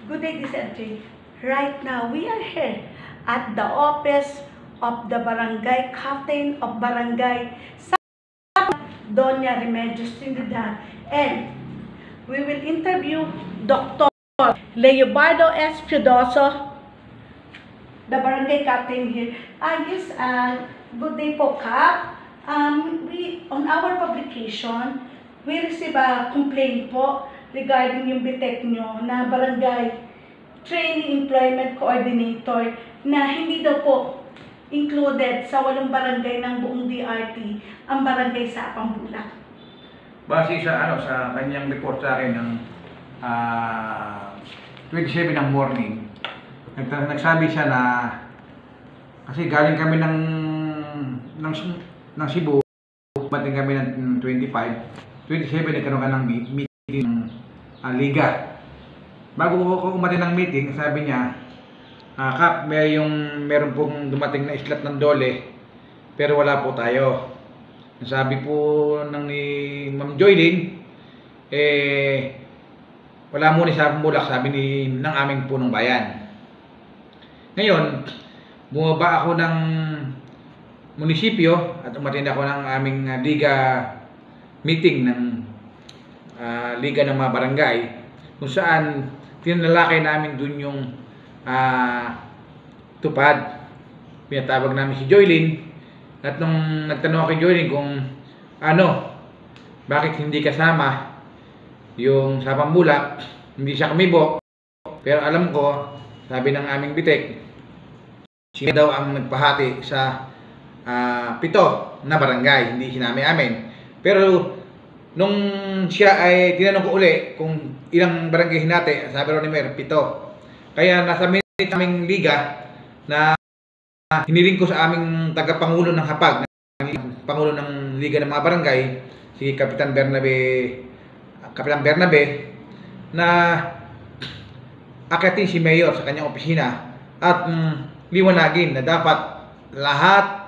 Good day, DSMJ. Right now, we are here at the office of the Barangay Captain of Barangay Doña Remedios Trinidad, and we will interview Dr. Leobardo S. Piodoso, the Barangay Captain here. Yes, good day po, Cap. On our publication, we receive a complaint po regarding yung BTEC nyo na Barangay Training Employment Coordinator na hindi daw po included sa 8 barangay ng buong DRT ang barangay sa Pambulak. Base sa kanyang report sa akin ng 27 ng morning, nagsabi siya na kasi galing kami ng Cebu, bating kami ng 27 nagkaroon ka ng meeting ng Liga. Bago ko umatin ng meeting, sabi niya, Kap, meron pong dumating na islat ng Dole, pero wala po tayo. Sabi po ni Ma'am Joylyn, wala muna sa Pambulak, sabi ng aming punong bayan. Ngayon, bumaba ako ng munisipyo at umatin ako ng aming Liga meeting ng Liga ng mga barangay, kung saan tinalakay namin dun yung tupad. Pinatawag namin si Joylyn, at nung nagtanong ako kay Joylyn kung bakit hindi kasama yung sa Pambulak, hindi siya kumibo. Pero alam ko, sabi ng aming BTEC, siya daw ang nagpahati sa 7 na barangay, hindi sinami amin. Pero nung siya ay tinanong ko uli kung ilang barangay hinati, sabi rin ni Mayor, 7. Kaya nasa minute aming liga na hiniling ko sa aming tagapangulo ng Hapag, pangulo ng Liga ng mga Barangay, si Kapitan Bernabe, na akitin si Mayor sa kanyang opisina at liwanagin na dapat lahat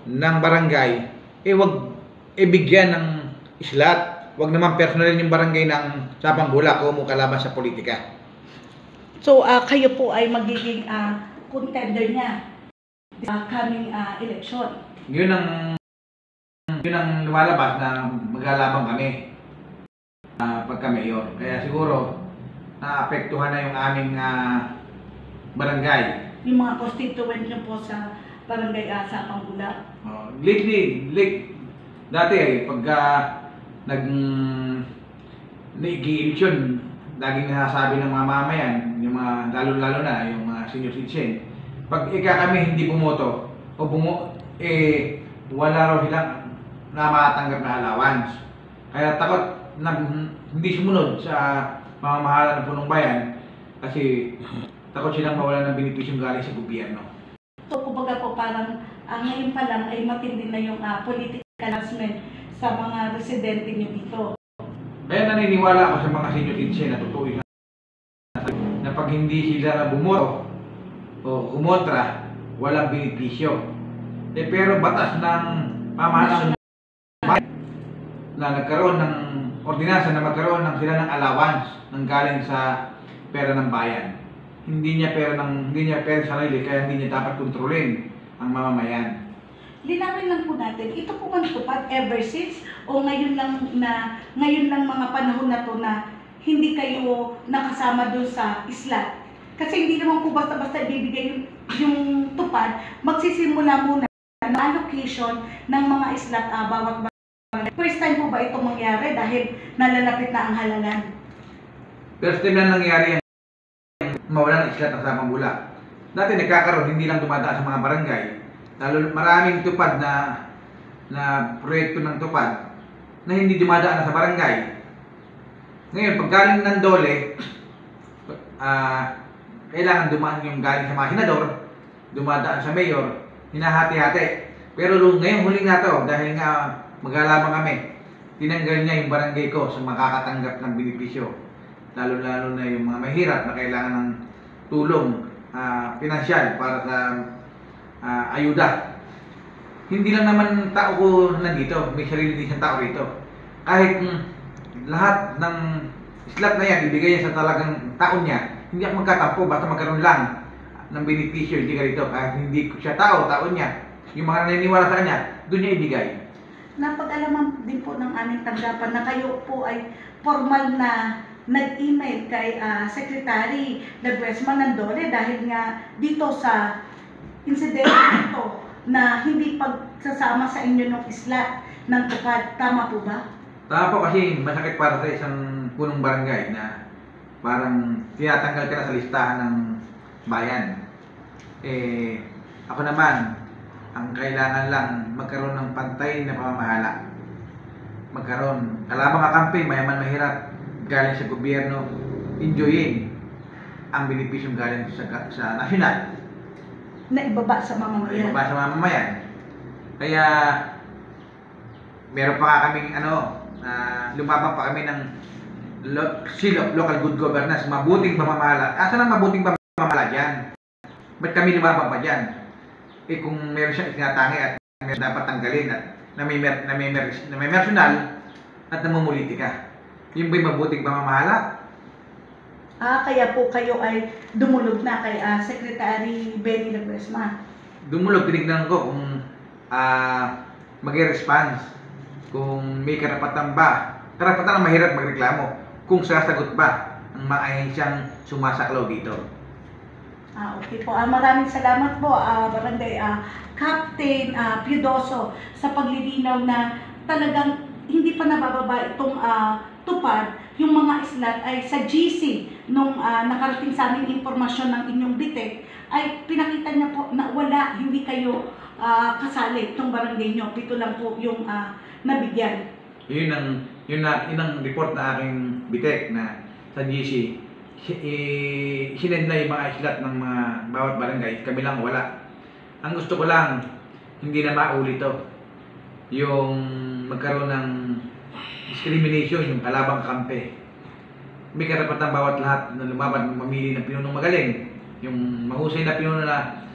ng barangay wag ibigyan ng islat, wag naman personalin yung barangay ng sa Pambulak o kalaban sa politika. So, kayo po ay magiging contender niya coming election. Yun ang lumalabas na maglalaban kami pagka-mayor. Kaya siguro naapektuhan na yung aming barangay. Yung mga constituent niyo po sa barangay sa Pambulak. Dati pagka nag-eleksyon, laging nasasabi ng mga mamayan, yung mga lalo-lalo na yung mga senior citizen, pag kami hindi bumoto o wala raw silang na matanggap na allowance. Kaya takot na hindi sumunod sa pamamahala ng punong bayan kasi takot silang mawala ng benepisyong galing sa gobyerno. So, kumbaga po parang ngayon pa lang ay matindi na yung political harassment sa mga residente nyo dito. Kaya naniniwala ako sa mga senior citizen na totoo yun na pag hindi sila bumoto o kumontra, walang benepisyo. Pero batas ng pamahalaan na nagkaroon ng ordinansa na magkaroon sila ng allowance ng galing sa pera ng bayan. Hindi niya pera sa sarili, kaya hindi niya dapat kontrolin ang mamamayan. Linawin lang po natin, ito po man tupad ever since o ngayon lang mga panahon na to na hindi kayo nakasama doon sa isla. Kasi hindi naman po basta-basta ibibigay yung tupad, magsisimula muna ng allocation ng mga islat bawat barangay. First time po ba itong mangyari dahil nalalapit na ang halalan? First time na nangyari yung mawala ng islat sa Pambulak. Dati nagkakaroon, hindi lang dumadaan sa mga barangay. Lalo maraming tupad na proyekto ng tupad na hindi dumadaan na sa barangay. Ngayon, pag galing ng Dole, kailangan dumaan yung galing sa mga senador, dumadaan sa mayor, hinahati-hati. Pero ngayong huling na to, dahil nga maglalabang kami, tinanggal niya yung barangay ko sa makakatanggap ng benepisyo. Lalo-lalo na yung mga mahirap na kailangan ng tulong pinansyal para sa ayuda. Hindi lang naman tao ko nandito, may sarili din siyang tao rito. Kahit lahat ng islat na yan, ibigay niya sa talagang taon niya, hindi ako magkatampo, basta magkaroon lang ng benepisyo, hindi ka rito. Kahit hindi ko siya tao niya. Yung mga naniniwala sa kanya, doon niya ibigay. Napag-alaman din po ng aming tanggapan na kayo po ay formal na nag-email kay Secretary Ledesma Nandole dahil nga dito sa insidente ito na hindi pagsasama sa inyo ng islat ng tupad. Tama po ba? Tama po, kasi masakit para sa isang punong barangay na parang tinatanggal ka na sa listahan ng bayan. Ako naman, ang kailangan lang magkaroon ng pantay na pamamahala. Magkaroon, kalabang kakampi, mayaman mahirap, galing sa gobyerno, enjoyin ang benepisyong galing sa nasyonal. Na ibaba sa mamamayan. Ibaba sa mamamayan. Kaya, meron pa nga kaming lumaban pa kami ng local good governance, mabuting pamamahala. Asan ang mabuting pamamahala dyan? Ba't kami lumaban pa dyan? Kung meron siyang itinatangi at meron dapat tanggalin at na may personal at namumulitika. Yung ba'y mabuting pamamahala? Kaya po kayo ay dumulog na kay Secretary Benny Ledesma. Dumulog, tinignan ko kung mag-response, kung may karapatan ba. Karapatan ang mahirap magreklamo, kung sasagot ba ang mga ahensyang sumasaklaw dito. Okay po. Maraming salamat po, Barangay Captain Piodoso, sa paglilinaw na talagang hindi pa nabababa itong tupad. Yung mga islat ay sa GC nung nakarating sa aming impormasyon ng inyong bitek ay pinakita niya po na wala, hindi kayo kasali itong barangay nyo. 7 lang po yung nabigyan. Yun ang report na aking bitek na sa GC. Sinend na yung mga islat ng mga bawat barangay, kami lang wala. Ang gusto ko lang, hindi na maulit to. Yung magkaroon ng discrimination, yung kalabang kampe. May karapatan bawat lahat na lumaban, mamili ng pinunong magaling. Yung mahusay na pinuno na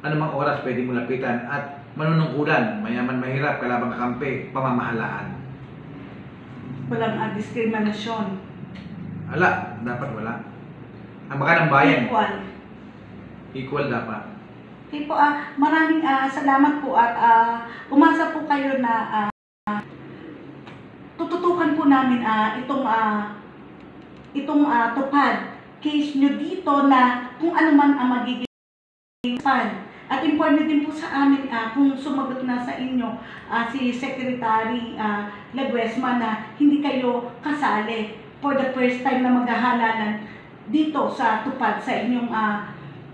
anumang oras pwede mo lapitan at manunungkulan, mayaman mahirap, kalabang kampe, pamamahalaan. Walang diskriminasyon. Dapat wala. Ang baka ng bayan. Equal dapat. Okay po, maraming salamat po at umasa po kayo na tututukan po namin itong tupad case nyo dito na kung ano man ang magiging tupad. At informed din po sa amin kung sumagot na sa inyo si Secretary Ledesma na hindi kayo kasali for the first time na maghahalalan dito sa tupad sa inyong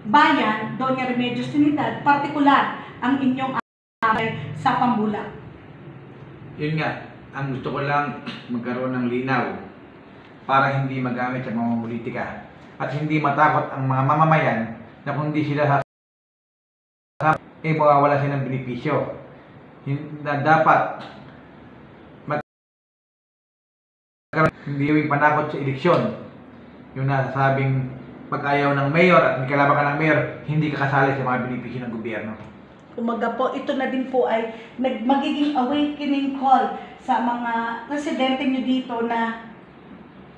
bayan, Doña Remedios Trinidad, partikular ang inyong sa Pambula. Yun nga, ang gusto ko lang magkaroon ng linaw para hindi magamit sa mga politika at hindi matakot ang mga mamamayan na kung hindi sila mawawala sila ng benepisyo. Na dapat hindi yung panakot sa eleksyon. Yung nasasabing pag ayaw ng mayor at may kalaban ka ng mayor, hindi ka kasali sa mga benepisyo ng gobyerno. Kumaga po, ito na din po ay magiging awakening call sa mga residente nyo dito na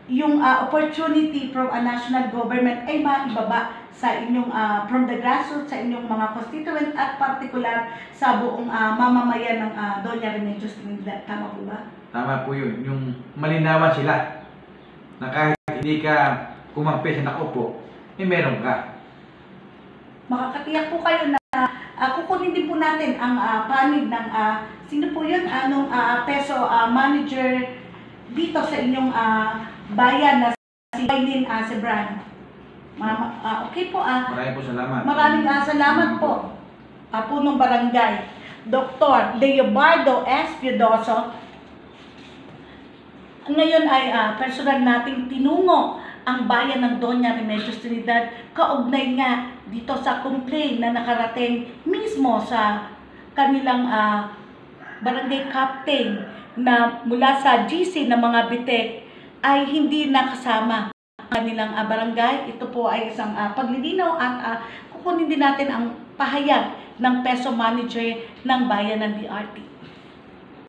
yung opportunity from a national government ay maibaba sa inyong from the grassroots, sa inyong mga constituent at particular sa buong mamamayan ng Doña Remedios Trinidad. Tama po ba? Tama po yun. Yung malinawan sila na kahit hindi ka kumampi sa nakaupo, meron ka. Makakatiyak po kayo na kukunin din po natin ang panig ng sino po yun? Anong peso manager dito sa inyong bayan na si Kainin Sebran. Okay po. Maraming po salamat. Maraming salamat po. Punong Barangay, Dr. Leobardo S. Piodoso. Ngayon ay personal nating tinungo ang bayan ng Doña Remedios Trinidad kaugnay nga dito sa complaint na nakarating mismo sa kanilang barangay captain na mula sa GC ng mga bitek ay hindi nakasama ang kanilang barangay. Ito po ay isang paglilinaw at kukunin din natin ang pahayag ng peso manager ng bayan ng DRT.